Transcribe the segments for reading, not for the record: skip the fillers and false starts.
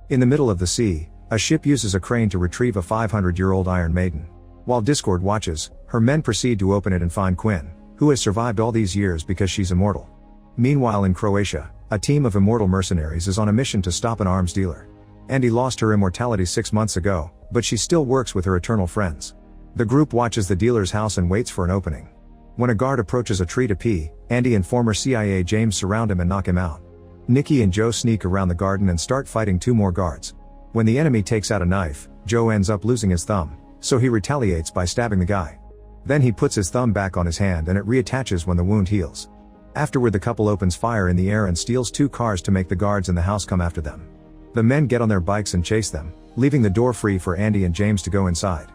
In the middle of the sea, a ship uses a crane to retrieve a 500-year-old Iron Maiden. While Discord watches, her men proceed to open it and find Quinn, who has survived all these years because she's immortal. Meanwhile in Croatia, a team of immortal mercenaries is on a mission to stop an arms dealer. Andy lost her immortality 6 months ago, but she still works with her eternal friends. The group watches the dealer's house and waits for an opening. When a guard approaches a tree to pee, Andy and former CIA James surround him and knock him out. Nikki and Joe sneak around the garden and start fighting 2 more guards. When the enemy takes out a knife, Joe ends up losing his thumb, so he retaliates by stabbing the guy. Then he puts his thumb back on his hand and it reattaches when the wound heals. Afterward the couple opens fire in the air and steals 2 cars to make the guards in the house come after them. The men get on their bikes and chase them, leaving the door free for Andy and James to go inside.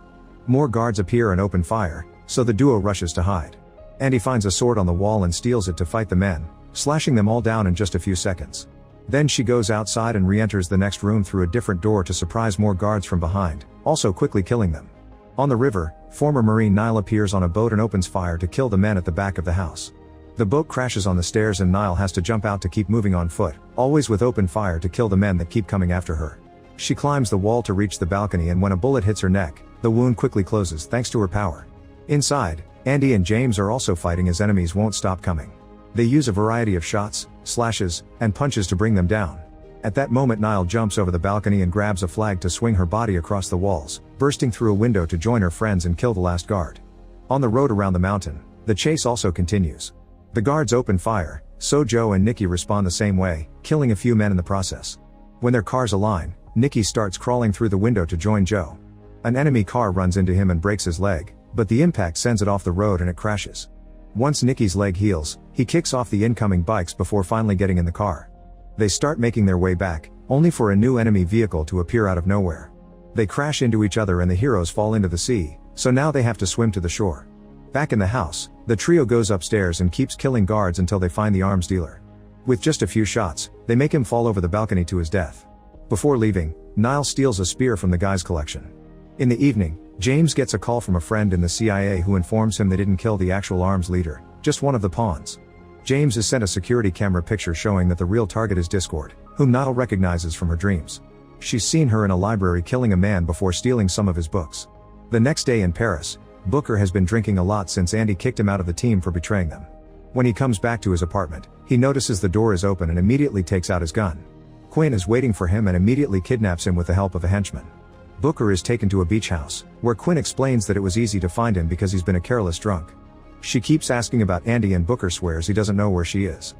More guards appear and open fire, so the duo rushes to hide. Andy finds a sword on the wall and steals it to fight the men, slashing them all down in just a few seconds. Then she goes outside and re-enters the next room through a different door to surprise more guards from behind, also quickly killing them. On the river, former Marine Niall appears on a boat and opens fire to kill the men at the back of the house. The boat crashes on the stairs and Niall has to jump out to keep moving on foot, always with open fire to kill the men that keep coming after her. She climbs the wall to reach the balcony and when a bullet hits her neck, the wound quickly closes thanks to her power. Inside, Andy and James are also fighting as enemies won't stop coming. They use a variety of shots, slashes, and punches to bring them down. At that moment Niall jumps over the balcony and grabs a flag to swing her body across the walls, bursting through a window to join her friends and kill the last guard. On the road around the mountain, the chase also continues. The guards open fire, so Joe and Nikki respond the same way, killing a few men in the process. When their cars align, Nikki starts crawling through the window to join Joe. An enemy car runs into him and breaks his leg, but the impact sends it off the road and it crashes. Once Nikki's leg heals, he kicks off the incoming bikes before finally getting in the car. They start making their way back, only for a new enemy vehicle to appear out of nowhere. They crash into each other and the heroes fall into the sea, so now they have to swim to the shore. Back in the house, the trio goes upstairs and keeps killing guards until they find the arms dealer. With just a few shots, they make him fall over the balcony to his death. Before leaving, Niall steals a spear from the guy's collection. In the evening, James gets a call from a friend in the CIA who informs him they didn't kill the actual arms leader, just one of the pawns. James is sent a security camera picture showing that the real target is Discord, whom Niall recognizes from her dreams. She's seen her in a library killing a man before stealing some of his books. The next day in Paris, Booker has been drinking a lot since Andy kicked him out of the team for betraying them. When he comes back to his apartment, he notices the door is open and immediately takes out his gun. Quinn is waiting for him and immediately kidnaps him with the help of a henchman. Booker is taken to a beach house, where Quinn explains that it was easy to find him because he's been a careless drunk. She keeps asking about Andy and Booker swears he doesn't know where she is.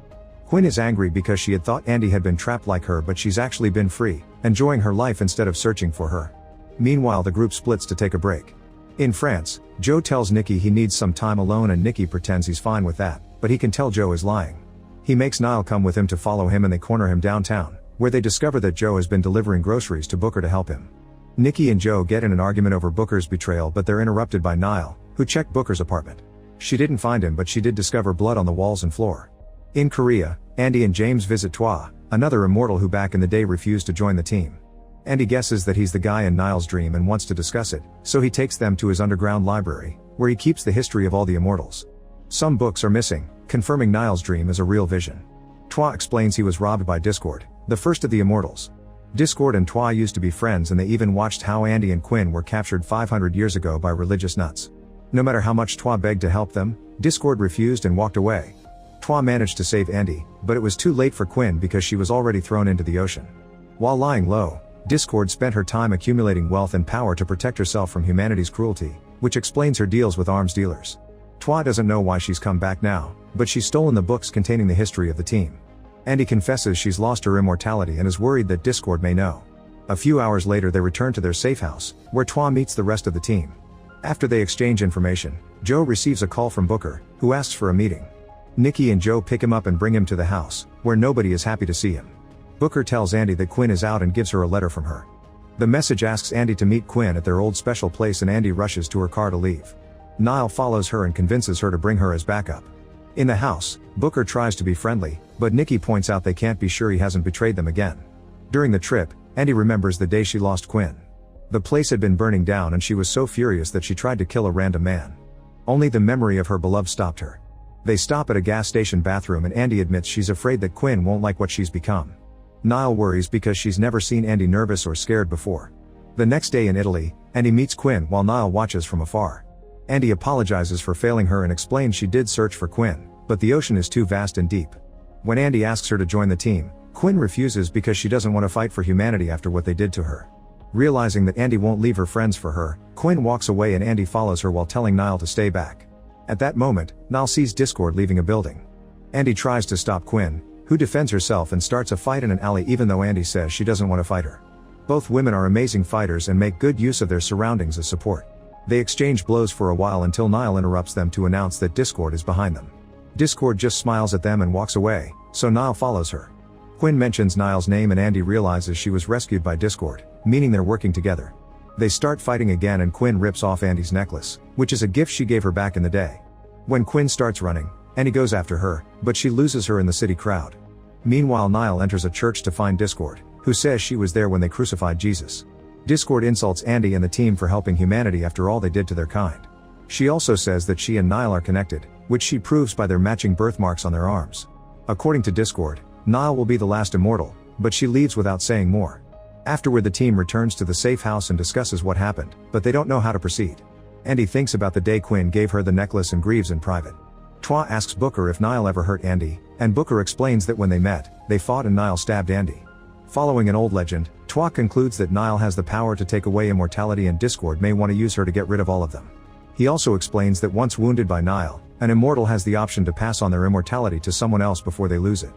Quinn is angry because she had thought Andy had been trapped like her but she's actually been free, enjoying her life instead of searching for her. Meanwhile the group splits to take a break. In France, Joe tells Nikki he needs some time alone and Nikki pretends he's fine with that, but he can tell Joe is lying. He makes Niall come with him to follow him and they corner him downtown, where they discover that Joe has been delivering groceries to Booker to help him. Nikki and Joe get in an argument over Booker's betrayal but they're interrupted by Niall, who checked Booker's apartment. She didn't find him but she did discover blood on the walls and floor. In Korea, Andy and James visit Twa, another immortal who back in the day refused to join the team. Andy guesses that he's the guy in Niall's dream and wants to discuss it, so he takes them to his underground library, where he keeps the history of all the immortals. Some books are missing, confirming Niall's dream is a real vision. Twa explains he was robbed by Discord, the first of the immortals. Discord and Twa used to be friends and they even watched how Andy and Quinn were captured 500 years ago by religious nuts. No matter how much Twa begged to help them, Discord refused and walked away. Twa managed to save Andy, but it was too late for Quinn because she was already thrown into the ocean. While lying low, Discord spent her time accumulating wealth and power to protect herself from humanity's cruelty, which explains her deals with arms dealers. Twa doesn't know why she's come back now, but she's stolen the books containing the history of the team. Andy confesses she's lost her immortality and is worried that Discord may know. A few hours later they return to their safe house, where Twa meets the rest of the team. After they exchange information, Joe receives a call from Booker, who asks for a meeting. Nikki and Joe pick him up and bring him to the house, where nobody is happy to see him. Booker tells Andy that Quinn is out and gives her a letter from her. The message asks Andy to meet Quinn at their old special place and Andy rushes to her car to leave. Niall follows her and convinces her to bring her as backup. In the house, Booker tries to be friendly, but Nikki points out they can't be sure he hasn't betrayed them again. During the trip, Andy remembers the day she lost Quinn. The place had been burning down and she was so furious that she tried to kill a random man. Only the memory of her beloved stopped her. They stop at a gas station bathroom and Andy admits she's afraid that Quinn won't like what she's become. Niall worries because she's never seen Andy nervous or scared before. The next day in Italy, Andy meets Quinn while Niall watches from afar. Andy apologizes for failing her and explains she did search for Quinn, but the ocean is too vast and deep. When Andy asks her to join the team, Quinn refuses because she doesn't want to fight for humanity after what they did to her. Realizing that Andy won't leave her friends for her, Quinn walks away and Andy follows her while telling Niall to stay back. At that moment, Niall sees Discord leaving a building. Andy tries to stop Quinn, who defends herself and starts a fight in an alley even though Andy says she doesn't want to fight her. Both women are amazing fighters and make good use of their surroundings as support. They exchange blows for a while until Niall interrupts them to announce that Discord is behind them. Discord just smiles at them and walks away, so Niall follows her. Quinn mentions Niall's name and Andy realizes she was rescued by Discord, meaning they're working together. They start fighting again and Quinn rips off Andy's necklace, which is a gift she gave her back in the day. When Quinn starts running, Andy goes after her, but she loses her in the city crowd. Meanwhile, Niall enters a church to find Discord, who says she was there when they crucified Jesus. Discord insults Andy and the team for helping humanity after all they did to their kind. She also says that she and Niall are connected, which she proves by their matching birthmarks on their arms. According to Discord, Niall will be the last immortal, but she leaves without saying more. Afterward, the team returns to the safe house and discusses what happened, but they don't know how to proceed. Andy thinks about the day Quinn gave her the necklace and grieves in private. Twa asks Booker if Niall ever hurt Andy, and Booker explains that when they met, they fought and Niall stabbed Andy. Following an old legend, Twa concludes that Niall has the power to take away immortality and Discord may want to use her to get rid of all of them. He also explains that once wounded by Niall, an immortal has the option to pass on their immortality to someone else before they lose it.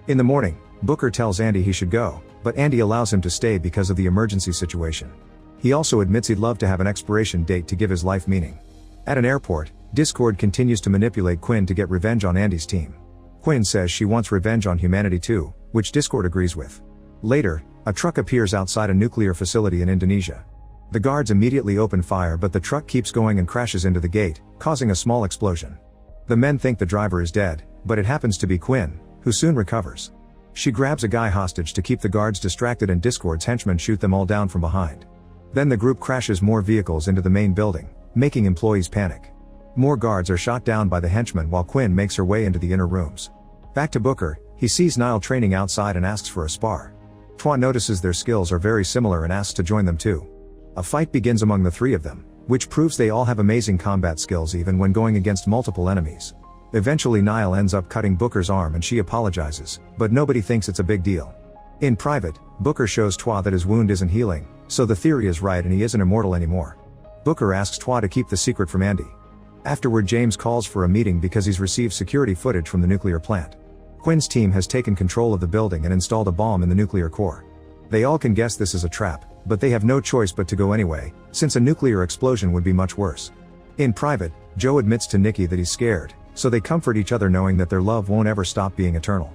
In the morning, Booker tells Andy he should go, but Andy allows him to stay because of the emergency situation. He also admits he'd love to have an expiration date to give his life meaning. At an airport, Discord continues to manipulate Quinn to get revenge on Andy's team. Quinn says she wants revenge on humanity too, which Discord agrees with. Later, a truck appears outside a nuclear facility in Indonesia. The guards immediately open fire but the truck keeps going and crashes into the gate, causing a small explosion. The men think the driver is dead, but it happens to be Quinn, who soon recovers. She grabs a guy hostage to keep the guards distracted and Discord's henchmen shoot them all down from behind. Then the group crashes more vehicles into the main building, making employees panic. More guards are shot down by the henchmen while Quinn makes her way into the inner rooms. Back to Booker, he sees Niall training outside and asks for a spar. Twa notices their skills are very similar and asks to join them too. A fight begins among the three of them, which proves they all have amazing combat skills even when going against multiple enemies. Eventually Niall ends up cutting Booker's arm and she apologizes, but nobody thinks it's a big deal. In private, Booker shows Twa that his wound isn't healing, so the theory is right and he isn't immortal anymore. Booker asks Twa to keep the secret from Andy. Afterward, James calls for a meeting because he's received security footage from the nuclear plant. Quinn's team has taken control of the building and installed a bomb in the nuclear core. They all can guess this is a trap, but they have no choice but to go anyway, since a nuclear explosion would be much worse. In private, Joe admits to Nikki that he's scared, so they comfort each other knowing that their love won't ever stop being eternal.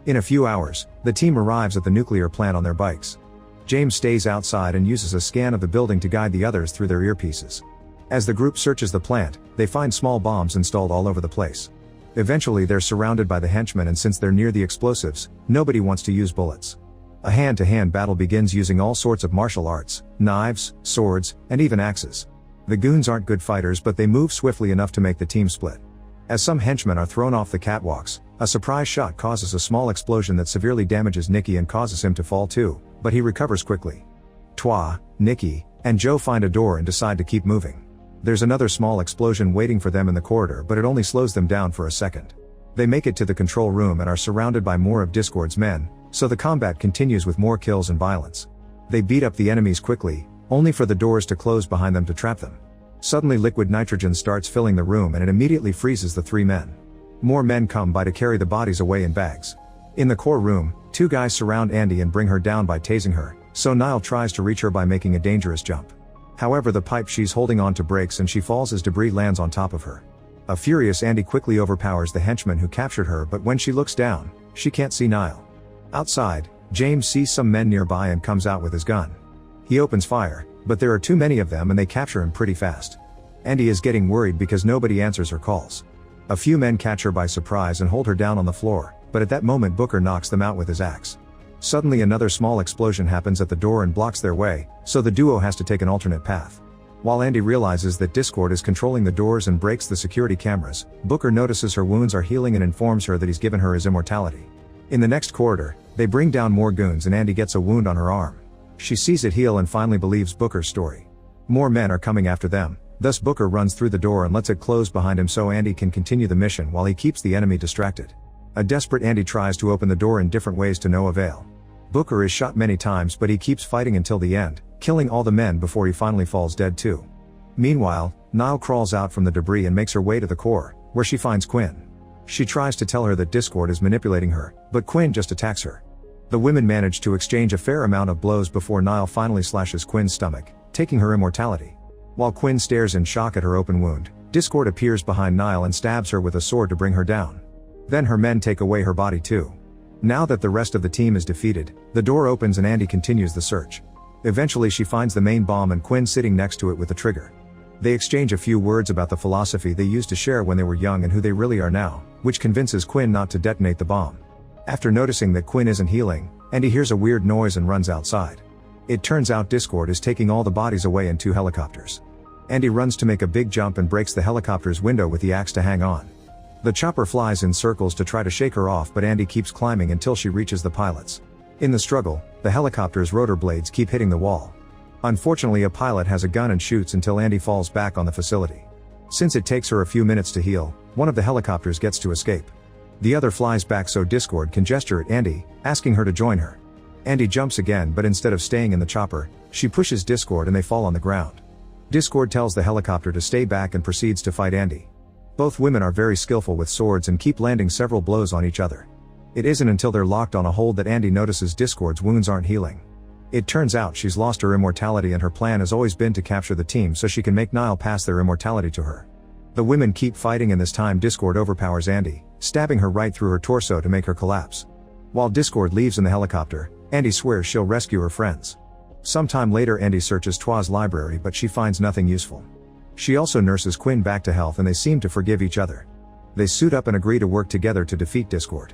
In a few hours, the team arrives at the nuclear plant on their bikes. James stays outside and uses a scan of the building to guide the others through their earpieces. As the group searches the plant, they find small bombs installed all over the place. Eventually they're surrounded by the henchmen and since they're near the explosives, nobody wants to use bullets. A hand-to-hand battle begins using all sorts of martial arts, knives, swords, and even axes. The goons aren't good fighters but they move swiftly enough to make the team split. As some henchmen are thrown off the catwalks, a surprise shot causes a small explosion that severely damages Nikki and causes him to fall too, but he recovers quickly. Twa, Nikki, and Joe find a door and decide to keep moving. There's another small explosion waiting for them in the corridor but it only slows them down for a second. They make it to the control room and are surrounded by more of Discord's men, so the combat continues with more kills and violence. They beat up the enemies quickly, only for the doors to close behind them to trap them. Suddenly liquid nitrogen starts filling the room and it immediately freezes the three men. More men come by to carry the bodies away in bags. In the core room, two guys surround Andy and bring her down by tasing her, so Niall tries to reach her by making a dangerous jump. However, the pipe she's holding on to breaks and she falls as debris lands on top of her. A furious Andy quickly overpowers the henchman who captured her but when she looks down, she can't see Niall. Outside, James sees some men nearby and comes out with his gun. He opens fire, but there are too many of them and they capture him pretty fast. Andy is getting worried because nobody answers her calls. A few men catch her by surprise and hold her down on the floor, but at that moment Booker knocks them out with his axe. Suddenly another small explosion happens at the door and blocks their way, so the duo has to take an alternate path. While Andy realizes that Discord is controlling the doors and breaks the security cameras, Booker notices her wounds are healing and informs her that he's given her his immortality. In the next corridor, they bring down more goons and Andy gets a wound on her arm. She sees it heal and finally believes Booker's story. More men are coming after them, thus Booker runs through the door and lets it close behind him so Andy can continue the mission while he keeps the enemy distracted. A desperate Andy tries to open the door in different ways to no avail. Booker is shot many times but he keeps fighting until the end, killing all the men before he finally falls dead too. Meanwhile, Nile crawls out from the debris and makes her way to the core, where she finds Quinn. She tries to tell her that Discord is manipulating her, but Quinn just attacks her. The women manage to exchange a fair amount of blows before Nile finally slashes Quinn's stomach, taking her immortality. While Quinn stares in shock at her open wound, Discord appears behind Nile and stabs her with a sword to bring her down. Then her men take away her body too. Now that the rest of the team is defeated, the door opens and Andy continues the search. Eventually she finds the main bomb and Quinn sitting next to it with the trigger. They exchange a few words about the philosophy they used to share when they were young and who they really are now, which convinces Quinn not to detonate the bomb. After noticing that Quinn isn't healing, Andy hears a weird noise and runs outside. It turns out Discord is taking all the bodies away in 2 helicopters. Andy runs to make a big jump and breaks the helicopter's window with the axe to hang on. The chopper flies in circles to try to shake her off but Andy keeps climbing until she reaches the pilots. In the struggle, the helicopter's rotor blades keep hitting the wall. Unfortunately a pilot has a gun and shoots until Andy falls back on the facility. Since it takes her a few minutes to heal, one of the helicopters gets to escape. The other flies back so Discord can gesture at Andy, asking her to join her. Andy jumps again but instead of staying in the chopper, she pushes Discord and they fall on the ground. Discord tells the helicopter to stay back and proceeds to fight Andy. Both women are very skillful with swords and keep landing several blows on each other. It isn't until they're locked on a hold that Andy notices Discord's wounds aren't healing. It turns out she's lost her immortality and her plan has always been to capture the team so she can make Nile pass their immortality to her. The women keep fighting and this time Discord overpowers Andy, stabbing her right through her torso to make her collapse. While Discord leaves in the helicopter, Andy swears she'll rescue her friends. Sometime later Andy searches Twa's library but she finds nothing useful. She also nurses Quinn back to health and they seem to forgive each other. They suit up and agree to work together to defeat Discord.